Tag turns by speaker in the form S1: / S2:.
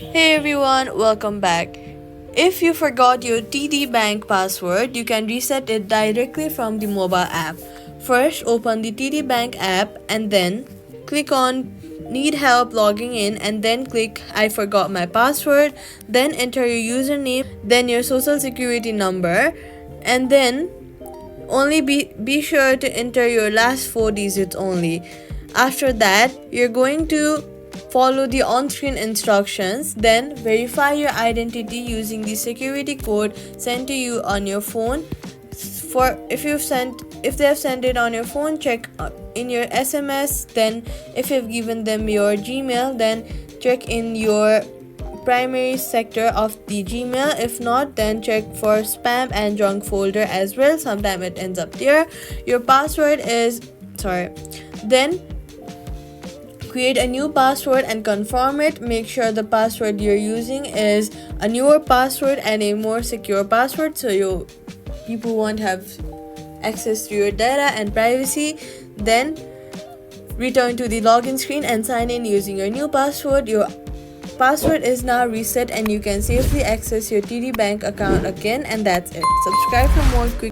S1: Hey everyone, welcome back. If you forgot your TD Bank password, you can reset it directly from the mobile app. First, open the TD Bank app and then click on Need help logging in and then click I forgot my password. Then enter your username, then your social security number, and then only be sure to enter your last four digits only. After that, you're going to follow the on-screen instructions, then verify your identity using the security code sent to you on your phone. For if they have sent it on your phone, check in your SMS. Then if you've given them your Gmail, then check in your primary sector of the Gmail. If not, then check for spam and junk folder as well. Sometime it ends up there. Your password is then create a new password and confirm it. Make sure the password you're using is a newer password and a more secure password so your people won't have access to your data and privacy. Then return to the login screen and sign in using your new password. Your password is now reset and you can safely access your TD Bank account again, and that's it. Subscribe for more quick